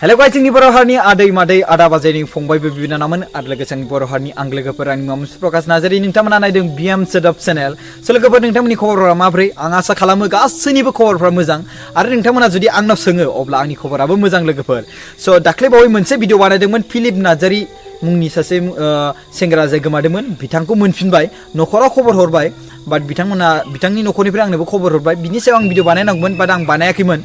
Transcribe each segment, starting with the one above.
hello guys जोंनि बर' हारिनि आदै मादै आदा बाजैनि फंबाय बिनानावमोन आरो लोगोसे जोंनि बर' हारिनि आंगोलोगोफोर आंनि मुङा प्रकाश नार्जारी नोंथांमोना नायदों बिएम सोदोब चेनेल स' लोगोफोर नोंथांमोननि खबरफोरा माब्रै आं आसा खालामो गासैनिबो खबरफोरा मोजां आरो नोंथांमोना जुदि आंनाव सोङो अब्ला आंनि खबराबो मोजां लोगोफोर स' दाख्लैबावै मोनसे भिडिअ बानायदोंमोन फिलिप नार्जारी मुंनि सासे सेंग्रा जाय गोमादोंमोन बिथांखौ मोनफिनबाय न'खराव खबर हरबाय बाट बिथांनि न'खरनिफ्राय आंनोबो खबर हरबाय बिनि सायाव आं भिडिअ बानायनांगौमोन बाट आं बानायाखैमोन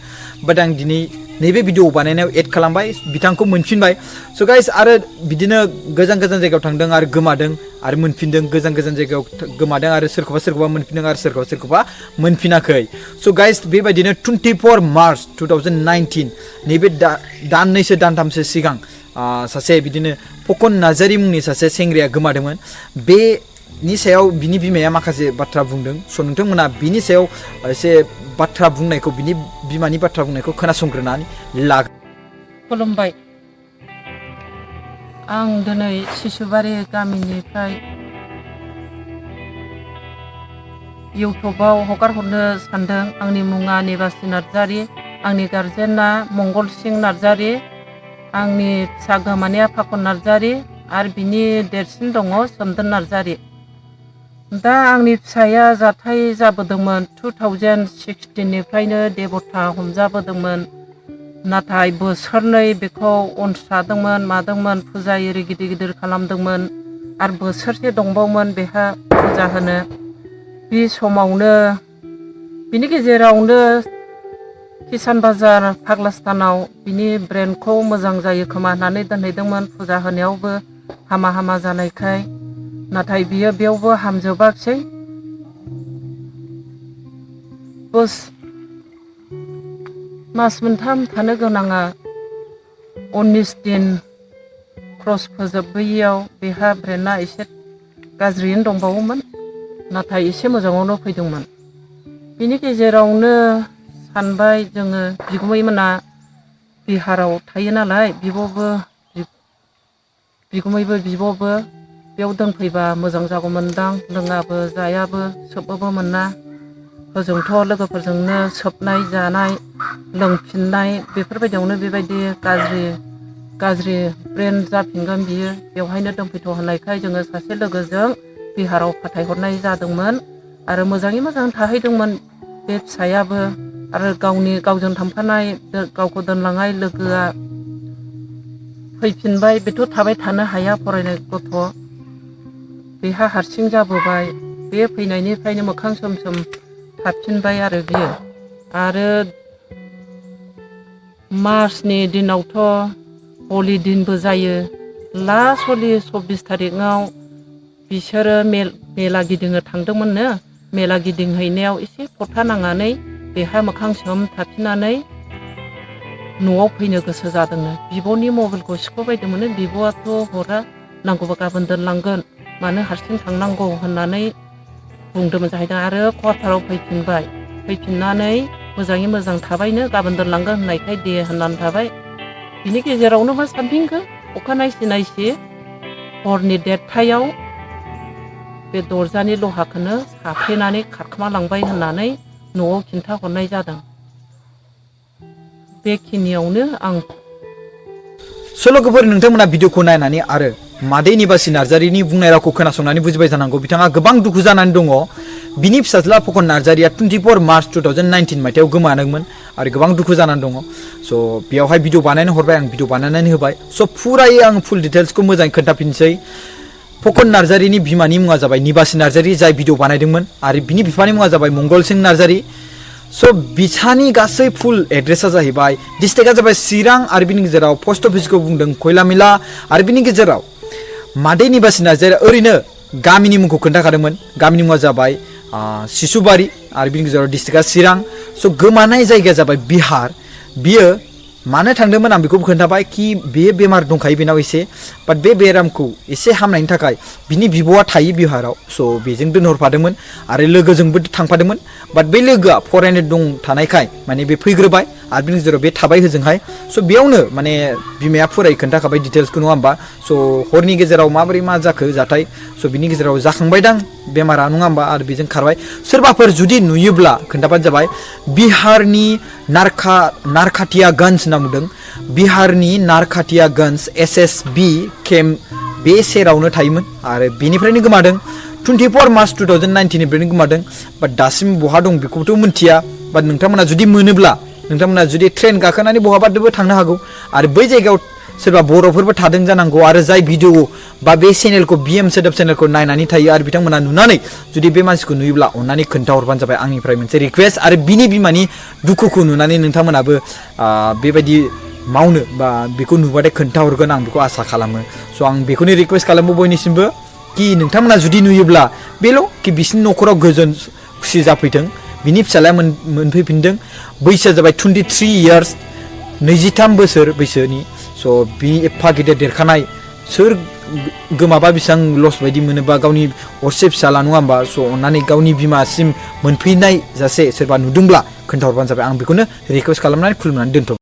बाट आं दिनै नैबे भिडिअ बानायनायाव एड खालामबाय बिथांखौ मोनफिनबाय स' गाइस आरो बिदिनो गोजान गोजान जायगायाव थांदों आरो गोमादों आरो मोनफिनदों गोजान गोजान जायगायाव गोमादों आरो सोरखौबा मोनफिनदों आरो सोरखौबा मोनफिनाखै स' गाइस बेबायदिनो 24 मार्च 2019 नैबे दाननैसो दानथामसो सिगां सासे बिदिनो पकन नार्जारी मुंनि सासे सेंग्राया गोमादोंमोन बेनि सायाव बिनि बिमाया माखासे बाथ्रा बुंदों स' नोंथांमोना बिनि सायाव एसे बाथ्रा बुंनायखौ बिनि बिमानि बाथ्रा बुंनायखौ खोनासंग्रोनानै ला खुलुमबाय आं दिनै सिसुबारि गामिनिफ्राय इउटुबाव हगार हरनो सानदों आंनि मुङा निबाशी नार्जारी आंनि गारजेना मंगलसिं नार्जारी आंनि फिसा गोमानाया पाकन नार्जारी आरो बिनि देरसिन दङ सोमदोन नार्जारी दा आंनि फिसाया जाथाय जाबोदोंमोन 2016 निफ्रायनो देबथा हमजाबोदोंमोन नाथाय बोसोरनै बेखौ अनस्रादोंमोन मादोंमोन फुजा एरि गिदिर गिदिर खालामदोंमोन आरो बोसोरसे दंबावोमोन बेहा फुजा होनो बे समावनो बिनि गेजेरावनो किसान बाजार फाग्लास्तानाव बिनि ब्रेनखौ मोजां जायो खोमा होननानै दोनहैदोंमोन फुजा होनायावबो हामा जानायखाय नाथाय बियो बेयावबो हामजोबाखसै मास मोनथाम थानो गोनाङा 19 दिन क्रस फोजोबबोयैयाव बेहा ब्रेना एसे गाज्रियैनो दंबावोमोन नाथाय एसे मोजाङावनो फैदोंमोन बिनि गेजेरावनो सानबाय जोङो बिगुमैमोना बिहाराव थायो नालाय बिगुमैबो बिब'बो बेयाव दोनफैबा मोजां जागौमोनदां लोङाबो जायाबो सोबबोबो मोना होजोंथ' लोगोफोरजोंनो सोबनाय जानाय लोंफिननाय बेफोरबायदियावनो बेबायदि गाज्रि ब्रेन जाफिनगोन बियो बेवहायनो दोनफैथ' होननायखाय जोङो सासे लोगोजों बिहाराव फाथायहरनाय जादोंमोन आरो मोजाङै मोजां थाहैदोंमोन बे फिसायाबो आरो गावजों थांफानाय गावखौ दोनलांनाय लोगोआ फैफिनबाय बेथ' थाबाय थानो हाया फरायनाय गथ' बेहा हारसिं जाबोबाय बे फैनायनिफ्रायनो मोखां सोम थाफिनबाय आरो बियो आरो मार्चनि दिनावथ' हलि दिनबो जायो लास्ट हलि 24 थारिखआव बिसोरो मेला गिदिंनो थांदोंमोननो मेला गिदिंहैनायाव एसे फथा नांनानै बेहा मोखां सोम थाफिननानै न'आव फैनो गोसो जादोंनो बिब'नि मबाइलखौ सिख'बायदोंमोन बिब'आथ' हरा नांगौबा गाबोन दोनलांगोन मानो हारसिं थांनांगौ होननानै बुंदोंमोन जाहैदों आरो क्वार्टाराव फैफिननानै मोजाङै मोजां थाबायनो गाबोन दोनलांगोन होननायखाय दे होननानै थाबाय बिनि गेजेरावनो मा सानफिनखो अखानायसि हरनि 1:30 बे दरजानि लहाखौनो साफ्रेनानै खारखोमा लांबाय होननानै न'आव खिन्थाहरनाय जादों बेखिनियावनो आं लोगोफोर नोंथांमोना भिडिअखौ नायनानै आरो मादै निबाशी नार्जारीनि बुंनाय रावखौ खोनासंनानै बुजिबाय जानांगौ बिथाङा गोबां दुखु जानानै दङ बिनि फिसाज्ला पकन नार्जारीया 24 मार्च 2019 मायथाइयाव गोमादोंमोन आरो गोबां दुखु जानानै दङ स' बेयावहाय भिडिअ बानायनो हरबाय आं भिडिअ बानायनानै होबाय स' फुरायै आं फुल डिटेल्सखौ मोजाङै खोन्थाफिनसै पकन नार्जारीनि बिमानि मुङा जाबाय निबाशी नार्जारी जाय भिडिअ बानायदोंमोन आरो बिनि बिफानि मुङा जाबाय मंगलसिं नार्जारी स' बिसानि गासै फुल एड्रेसा जाहैबाय डिस्ट्रिक्टआ जाबाय चिरां आरो बिनि गेजेराव पस्ट अफिसखौ बुंदों खयला मिला आरो बिनि गेजेराव मादै निबाशी नार्जारीया ओरैनो गामिनि मुंखौ खोन्थाखादोंमोन गामिनि मुङा जाबाय सिसुबारि आरो बिनि गेजेराव डिस्ट्रिक्टआ चिरां स' गोमानाय जायगाया जाबाय बिहार बियो मानो थांदोंमोन आं बेखौबो खोन्थाबाय कि बेयो बेमार दंखायो बेनाव एसे बाट बे बेरामखौ एसे हामनायनि थाखाय बिनि बिब'आ थायो बिहाराव स' बेजों दोनहरफादोंमोन आरो लोगोजोंबो थांफादोंमोन बाट बे लोगोआ फरायनो दं थानायखाय माने बे फैग्रोबाय आरो बिनि गेजेराव बे थाबाय होजोंहाय स' बेयावनो माने बिमाया फुरायै खोन्थाखाबाय डिटेल्सखौ नङा होमबा स' हरनि गेजेराव माबोरै मा जाखो जाथाय स' बिनि गेजेराव जाखांबायदां बेमारा नङा होमबा आरो बेजों खारबाय सोरबाफोर जुदि नुयोब्ला खोन्थाबानो जाबाय बिहारनि नारखाटियागन्ज होनना बुंदों बिहारनि नारखाटियागन्ज SSB केम्प बे सेरावनो थायोमोन आरो बेनिफ्रायनो गोमादों 24 मार्च 2019 निफ्रायनो गोमादों बाट दासिम बहा दं बेखौथ' मिथिया बाट नोंथांमोना जुदि मोनोब्ला नोंथांमोना जुदि ट्रेन गाखोनानै बहाबाबो थांनो हागौ आरो बै जायगायाव सोरबा बर'फोरबो थादों जानांगौ आरो जाय भिडिअ बा बे चेनेलखौ BM सोदोब चेनेलखौ नायनानै थायो आरो बिथांमोना नुनानै जुदि बे मानसिखौ नुयोब्ला अननानै खोन्थाहरबानो जाबाय आंनिफ्राय मोनसे रिक्वेस्ट आरो बिनि बिमानि दुखुखौ नुनानै नोंथांमोनाबो बेबायदि मावनो बा बेखौ नुबाथाय खोन्थाहरगोन आं बेखौ आसा खालामो स' आं बेखौनो रिक्वेस्ट खालामो बयनिसिमबो कि नोंथांमोना जुदि नुयोब्ला बेल' कि बिसिनि न'खराव गोजोन खुसि जाफैथों बिनि फिसालाया मोनफैफिनदों बैसोआ जाबाय 23 इयार्स 23 बोसोर बैसोनि स' बि एफा गिदिर देरखानाय सोर गोमाबा बेसेबां लस बायदि मोनोबा गावनि असे फिसाला नङा होमबा स' अननानै गावनि बिमासिम मोनफैनाय जासे सोरबा नुदोंब्ला खोन्थाहरबानो जाबाय आं बेखौनो रिक्वेस्ट खालामनानै खुलुमनानै दोनथ'